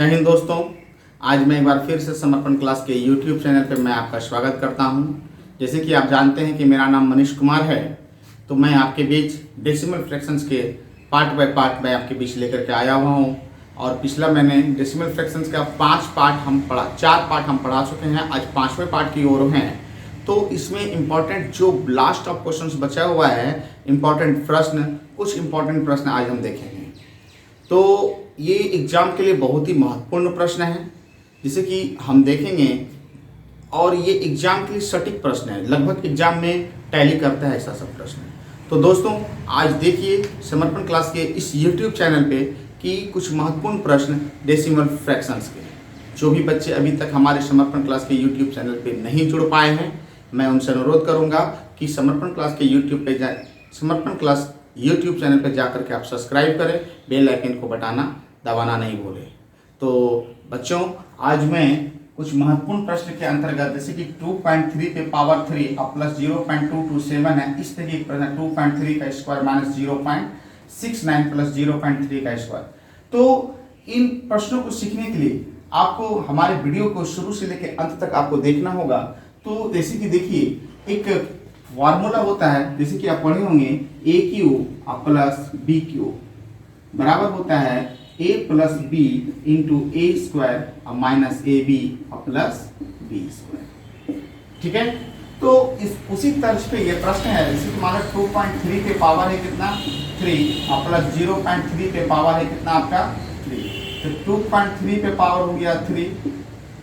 जय हिंद दोस्तों। आज मैं एक बार फिर से समर्पण क्लास के YouTube चैनल पर मैं आपका स्वागत करता हूं। जैसे कि आप जानते हैं कि मेरा नाम मनीष कुमार है, तो मैं आपके बीच डेसिमल फ्रैक्शंस के पार्ट बाय पार्ट मैं आपके बीच लेकर के आया हुआ हूं। और पिछला मैंने डेसिमल फ्रैक्शंस का 4 पार्ट हम पढ़ा चुके हैं। आज 5वें पार्ट की ओर हैं। तो इसमें इम्पॉर्टेंट जो लास्ट ऑफ क्वेश्चंस बचा हुआ है, इम्पॉर्टेंट प्रश्न, कुछ इम्पॉर्टेंट प्रश्न आज हम देखेंगे। तो ये एग्जाम के लिए बहुत ही महत्वपूर्ण प्रश्न है, जिसे कि हम देखेंगे। और ये एग्जाम के लिए सटीक प्रश्न है, लगभग एग्जाम में टैली करता है ऐसा सब प्रश्न है। तो दोस्तों आज देखिए समर्पण क्लास के इस YouTube चैनल पे कि कुछ महत्वपूर्ण प्रश्न डेसिमल फ्रैक्शंस के। जो भी बच्चे अभी तक हमारे समर्पण क्लास के YouTube चैनल पे नहीं जुड़ पाए हैं, मैं उनसे अनुरोध करूँगा कि समर्पण क्लास के समर्पण क्लास YouTube चैनल पर जाकर के आप सब्सक्राइब करें, बेल आइकन को दबाना नहीं भूलें। तो बच्चों आज मैं कुछ महत्वपूर्ण प्रश्न के अंतर्गत, जैसे कि 2.3 पे पावर 3 अब प्लस 0.227 है, इस तरीके प्रश्न 2.3 का स्क्वायर माइनस 0.69 प्लस 0.3 का स्क्वायर। तो इन प्रश्नों को सीखने के लिए आपको हमारे वीडियो को शुरू से लेकर अंत तक आपको देखना होगा। तो जैसे कि देखिए एक फार्मूला होता है, जैसे कि आप पढ़े होंगे A cube plus B cube बराबर होता है a plus B into A square minus A B plus B square. ठीक है, तो उसी तर्ज पे ये प्रश्न है। जैसे कि माना 2.3 पे पावर है कितना 3 और प्लस 0.3 पे पावर है कितना आपका 3। तो 2.3 पे पावर हो गया 3।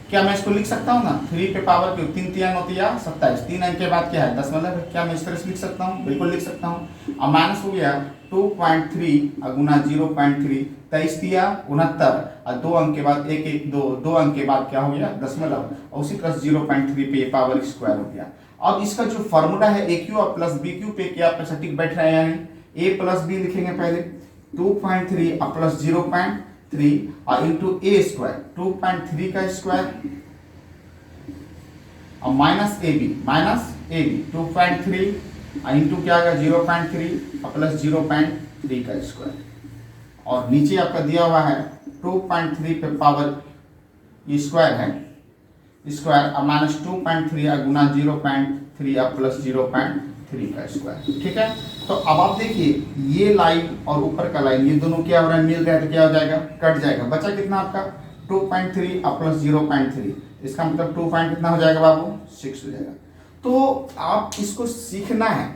क्या मैं इसको लिख सकता हूँ ना, 3 पे पावर क्यों, 3 3 होतिया 27, 3 अंक के बाद क्या है 10, मतलब क्या मैं इस तरह से लिख सकता हूँ? बिल्कुल लिख सकता हूँ। अब माइनस हो गया 2.3 गुना 0.3, 23 दिया 69 और 2 अंक के बाद 1 1 2 2 अंक के बाद क्या हो गया दशमलव, और उसी प्लस 0.3 पे पावर स्क्वायर हो गया। अब इसका जो फॉर्मूला है ए क्यू और प्लस बी क्यू पे क्या सटीक बैठ रहा है, यानी ए प्लस बी लिखेंगे पहले 2.3 और प्लस 0.3 और इंटू ए स्क्वायर 2.3 का स्क्वायर और माइनस ए बी 2.3 और इंटू क्या आएगा 0.3 और प्लस 0.3 का स्क्वायर। और नीचे आपका दिया हुआ है 2.3 पे पावर ये स्क्वायर है, स्क्वायर और माइनस 2.3 और गुना 0.3 और प्लस 0.3 का स्क्वायर। ठीक है, तो अब आप देखिए ये लाइन और ऊपर का लाइन, ये दोनों क्या हो रहा है, मिल रहा है, तो क्या हो जाएगा, कट जाएगा। बचा कितना आपका 2.3 और प्लस 0.3, इसका मतलब 2 पॉइंट कितना हो जाएगा बाबू 6 हो जाएगा। तो आप इसको सीखना है,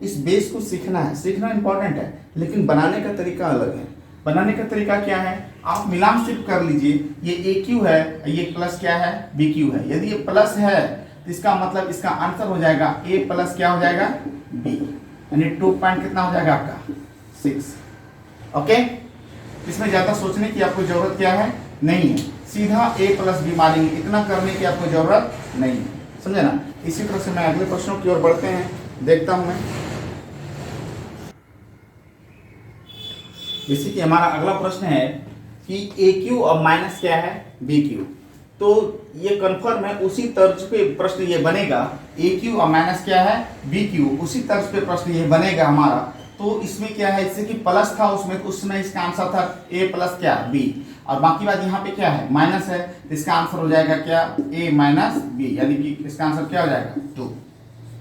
इस बेस को सीखना है, सीखना इंपॉर्टेंट है, लेकिन बनाने का तरीका अलग है। बनाने का तरीका क्या है, आप मिलान सिर्फ कर लीजिए, ये ए क्यू है, ये प्लस क्या है बी क्यू है। यदि ये प्लस है तो इसका मतलब इसका आंसर हो जाएगा ए प्लस क्या हो जाएगा बी, यानी 2 पॉइंट कितना हो जाएगा आपका 6। ओके, इसमें ज्यादा सोचने की आपको जरूरत क्या है नहीं है, सीधा ए प्लस बी मारेंगे, इतना करने की आपको जरूरत नहीं है, समझे ना। इसी तरह से मैं अगले प्रश्नों की ओर बढ़ते हैं, देखता हूं मैं। जैसे कि हमारा अगला प्रश्न है कि ए क्यू और माइनस क्या है बी क्यू। तो ये कंफर्म है, उसी तर्ज पे प्रश्न ये बनेगा, ए क्यू और माइनस क्या है बी क्यू, उसी तर्ज पे प्रश्न ये बनेगा हमारा। तो इसमें क्या है, जैसे कि प्लस था उसमें, तो उस समय इसका आंसर था ए प्लस क्या बी, और बाकी बात यहाँ पे क्या है माइनस है, तो इसका आंसर हो जाएगा क्या ए माइनस बी, यानी कि इसका आंसर क्या हो जाएगा 2।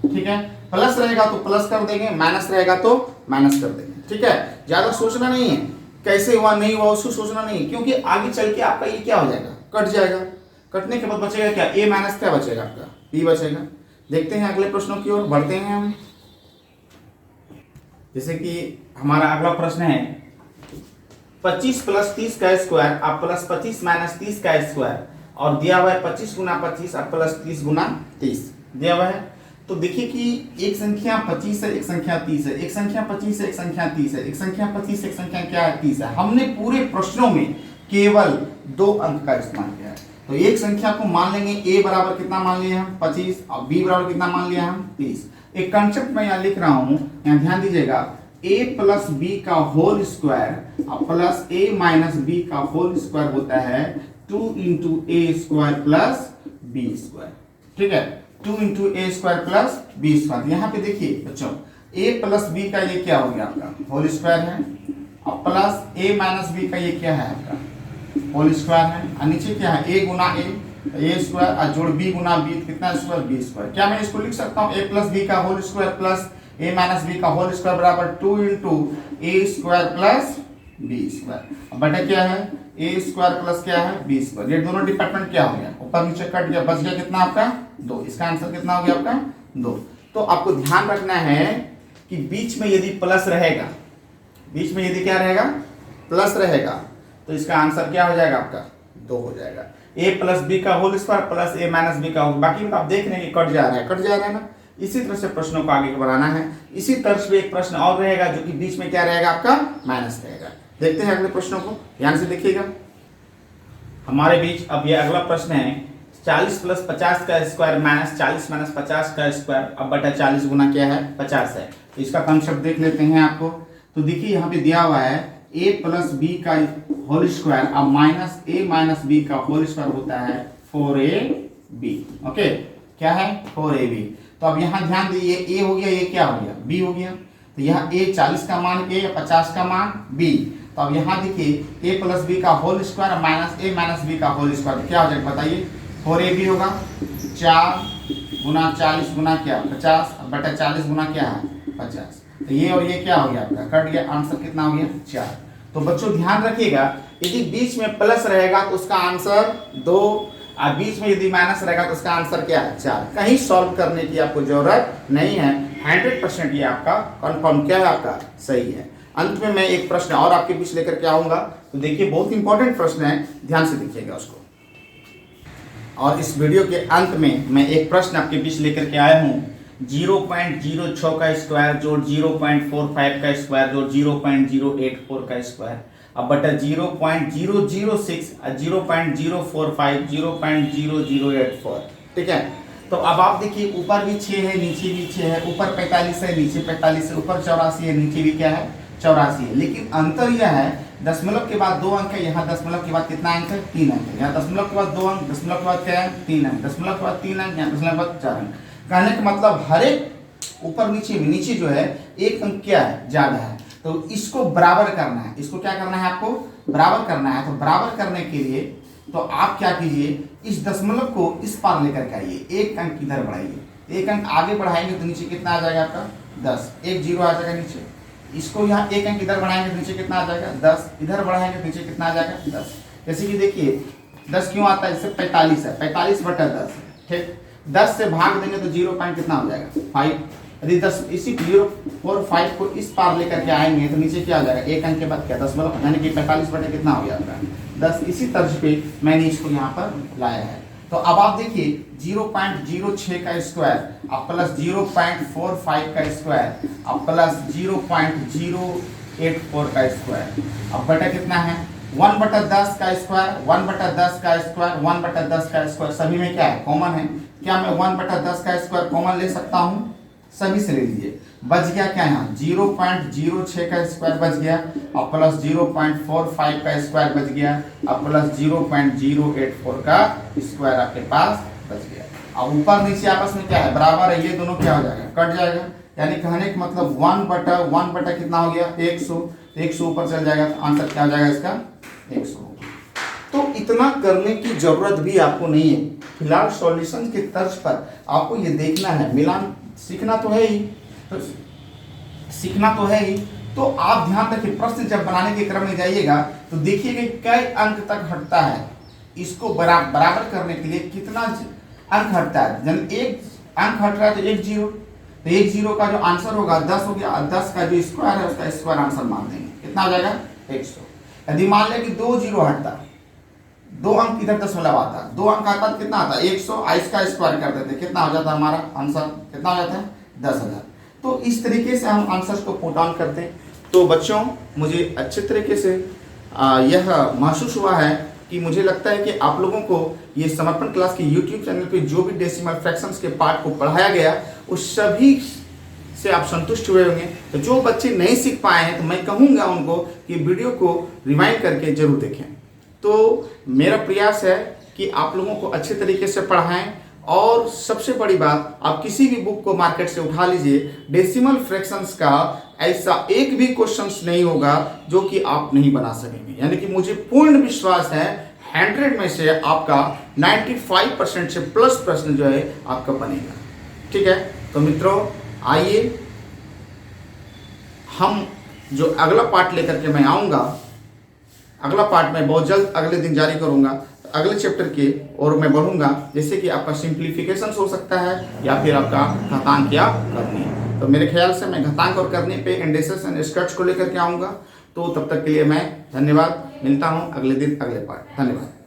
ठीक है, प्लस रहेगा तो प्लस कर देंगे, माइनस रहेगा तो माइनस कर देंगे। ठीक है, ज्यादा सोचना नहीं है, कैसे हुआ नहीं हुआ उसको सोचना नहीं है, क्योंकि आगे चल के आपका ये क्या हो जाएगा कट जाएगा। कटने के बाद बचेगा क्या, ए माइनस क्या बचेगा आपका बी बचेगा। देखते हैं अगले प्रश्नों की ओर बढ़ते हैं हम। जैसे कि हमारा अगला प्रश्न है 25 प्लस 30 का स्क्वायर अब प्लस 25 माइनस 30 का स्क्वायर, और दिया हुआ है 25 गुना 25 अब प्लस 30 गुना 30 दिया हुआ है। तो देखिए कि एक संख्या 25 है, एक संख्या 30 है, एक संख्या 25 है, एक संख्या 30 है, एक संख्या 25 एक संख्या क्या है 30 है। हमने पूरे प्रश्नों में केवल 2 अंक का इस्तेमाल किया है। तो एक संख्या को मान लेंगे ए बराबर कितना मान लिया हम 25 और बी बराबर कितना मान लिया हम 30। एक कंसेप्ट मैं यहाँ लिख रहा हूँ, यहाँ ध्यान दीजिएगा, a प्लस बी का होल स्क्वायर और प्लस a माइनस बी का होल स्क्वायर होता है 2 into A square plus B square. ठीक है, 2 into A square plus B square. यहाँ पे देखिए बच्चों a प्लस बी का ये क्या हो गया आपका होल स्क्वायर है, और प्लस a माइनस बी का ये क्या है आपका होल स्क्वायर है, और नीचे क्या है ए गुना ए स्क्वायर, और जोड़ बी गुना बी, कितना स्क्वायर, बी स्क्वायर। क्या मैं इसको लिख सकता हूँ ए प्लस बी का होल स्क्वायर प्लस ए माइनस बी का होल स्क्वायर बराबर 2 into A square plus B square. अब बटा क्या है, ए स्क्वायर प्लस क्या है, बी स्क्वायर। ये दोनों डिपार्टमेंट क्या हो गया, ऊपर नीचे कट गया, बच गया कितना आपका 2। इसका आंसर कितना हो गया आपका 2। तो आपको ध्यान रखना है कि बीच में यदि प्लस रहेगा, बीच में यदि क्या रहेगा, प्लस रहेगा, तो इसका आंसर क्या हो जाएगा आपका 2 हो जाएगा। ए प्लस बी का होल स्क्वायर प्लस ए माइनस बी का होल, बाकी आप देख रहे हैं कि कट जा रहा है, कट जा रहा है ना। इसी तरह से प्रश्नों को आगे बढ़ाना है। इसी तरह से एक प्रश्न और रहेगा जो कि बीच में क्या रहेगा आपका माइनस रहेगा। देखते हैं अगले प्रश्नों को, ध्यान से देखिएगा हमारे बीच। अब ये अगला प्रश्न है 40 प्लस 50 का स्क्वायर माइनस 40 माइनस 50 का स्क्वायर, अब बटा 40 गुना क्या है 50 है। तो इसका कॉन्सेप्ट देख लेते हैं आपको। तो देखिए यहाँ पे दिया हुआ है a प्लस बी का होल स्क्वायर, अब माइनस a माइनस बी का होल स्क्वायर होता है 4ab। ओके, क्या है 4ab। तो अब यहाँ ध्यान दीजिए, a हो गया, ये क्या हो गया b हो गया। तो यहाँ a 40 का मान a, 50 का मान b। तो अब यहाँ देखिए a प्लस बी का whole square minus a minus B का होल स्क्वायर, क्या हो जाएगा बताइए, 4ab होगा। 4 गुना 40 गुना क्या 50, बटा 40 गुना क्या है 50। तो ये और ये क्या हो गया आपका कट गया, आंसर कितना हो गया 4। तो बच्चों ध्यान रखिएगा, यदि बीच में प्लस रहेगा तो उसका आंसर 2, और बीच में यदि माइनस रहेगा तो उसका आंसर क्या है 4। कहीं सॉल्व करने की आपको जरूरत नहीं है, 100% ये आपका कंफर्म क्या है आपका सही है। अंत में मैं एक प्रश्न और आपके बीच लेकर के आऊंगा। तो देखिए बहुत इंपॉर्टेंट प्रश्न है, ध्यान से देखिएगा उसको। और इस वीडियो के अंत में मैं एक प्रश्न आपके बीच लेकर के आया हूँ, 0.06 का स्क्वायर जोड़ 0.45 का स्क्वायर जोड़ 0.084 का स्क्वायर, अब बटा 0.006 0.045 0.0084। ठीक है, तो अब आप देखिए ऊपर भी 6 है, नीचे भी 6 है, ऊपर 45 है, नीचे 45 है, ऊपर 84 है, नीचे भी क्या है 84 है। लेकिन अंतर यह है दशमलव के बाद 2 अंक है, यहाँ दशमलव के बाद कितना अंक है 3 अंक है, यहाँ दशमलव के बाद 2 अंक, दशमलव के बाद क्या है 3 अंक, दशमलव के बाद 3 अंक, यहाँ दशमलव के बाद 4 अंक। कहने का मतलब हर एक ऊपर नीचे नीचे जो है एक अंक क्या है ज्यादा है, तो इसको बराबर करना है। इसको क्या करना है आपको बराबर करना है। तो बराबर करने के लिए तो आप क्या कीजिए, इस दशमलव को इस पार लेकर के आइए, एक अंक इधर बढ़ाइए, एक अंक आगे बढ़ाएंगे तो नीचे कितना आ जाएगा आपका 10, एक जीरो आ जाएगा नीचे। इसको यहाँ एक अंक इधर बढ़ाएंगे तो नीचे कितना आ जाएगा 10, इधर बढ़ाएंगे तो नीचे कितना आ जाएगा 10। जैसे कि देखिए 10 क्यों आता है, इससे 45 है, 45 बटा 10 है। ठीक, 10 से भाग देंगे तो 0 पॉइंट कितना हो जाएगा 5। यदि 10 इसी 0 और 5 को इस पार लेकर के आएंगे तो नीचे क्या हो जाएगा, एक अंक के बाद क्या दशमलव, यानी कि 45 बटे कितना हो गया आपका 10। इसी तर्ज पे मैंने इसको यहाँ पर लाया है। तो अब आप देखिए 0.06 का स्क्वायर अब प्लस 0.45 का स्क्वायर अब प्लस 0.084 का स्क्वायर, अब बटा कितना है 1/10 का स्क्वायर, 1/10 का स्क्वायर, 1/10 का स्क्वायर, सभी में क्या है कॉमन है। क्या मैं 1/10 का स्क्वायर कॉमन ले सकता हूँ, सभी से ले लीजिए। बच गया क्या यहाँ 0.06 का स्क्वायर बच गया, और प्लस 0.45 का स्क्वायर बच गया, और प्लस 0.084 का स्क्वायर आपके पास बच गया। अब ऊपर नीचे आपस में क्या है बराबर है, ये दोनों क्या हो जाएगा कट जाएगा। यानी कहने का मतलब 1 बटा कितना हो गया 100, 100 ऊपर चल जाएगा तो आंसर क्या हो जाएगा इसका 100। तो इतना करने की जरूरत भी आपको नहीं है। फिलहाल सॉल्यूशन के तर्ज पर आपको ये देखना है, मिलान सीखना तो है ही, तो सीखना तो है ही। तो आप ध्यान रखिए प्रश्न जब बनाने के क्रम में जाइएगा तो देखिएगा कई अंक तक हटता है, इसको बराबर करने के लिए कितना अंक हटता है। जब एक अंक हट रहा है तो एक जीरो, तो एक जीरो का जो आंसर होगा 10 हो गया, 10 का जो स्क्वायर है उसका स्क्वायर आंसर मान देंगे, कितना हो जाएगा 100। यदि मान लें कि 2 जीरो हटता, 2 अंक इधर दशमलव आता, 2 अंक आता तो कितना आता 100, इसका स्क्वायर कर देते कितना हो जाता हमारा आंसर, कितना हो जाता है 10,000। तो इस तरीके से हम आंसर्स को पुट ऑन करते हैं। तो बच्चों मुझे अच्छे तरीके से यह महसूस हुआ है कि मुझे लगता है कि आप लोगों को ये समर्पण क्लास के YouTube चैनल पे जो भी डेसिमल फ्रैक्शंस के पार्ट को पढ़ाया गया उस सभी से आप संतुष्ट हुए होंगे। तो जो बच्चे नहीं सीख पाए हैं तो मैं कहूँगा उनको कि वीडियो को रिवाइंड करके जरूर देखें। तो मेरा प्रयास है कि आप लोगों को अच्छे तरीके से पढ़ाएं, और सबसे बड़ी बात आप किसी भी बुक को मार्केट से उठा लीजिए, डेसिमल फ्रैक्शंस का ऐसा एक भी क्वेश्चंस नहीं होगा जो कि आप नहीं बना सकेंगे। यानी कि मुझे पूर्ण विश्वास है 100 में से आपका 95% से प्लस प्रश्न जो है आपका बनेगा। ठीक है, तो मित्रों आइए हम जो अगला पार्ट लेकर के मैं आऊँगा, अगला पार्ट मैं बहुत जल्द अगले दिन जारी करूँगा। तो अगले चैप्टर के और मैं बढ़ूँगा, जैसे कि आपका सिंप्लीफिकेशन हो सकता है या फिर आपका घातांक या करनी है। तो मेरे ख्याल से मैं घातांक और करनी पे इंडेक्सेस एंड स्कर्ट्स को लेकर के आऊँगा। तो तब तक के लिए मैं धन्यवाद, मिलता हूँ अगले दिन अगले पार्ट। धन्यवाद।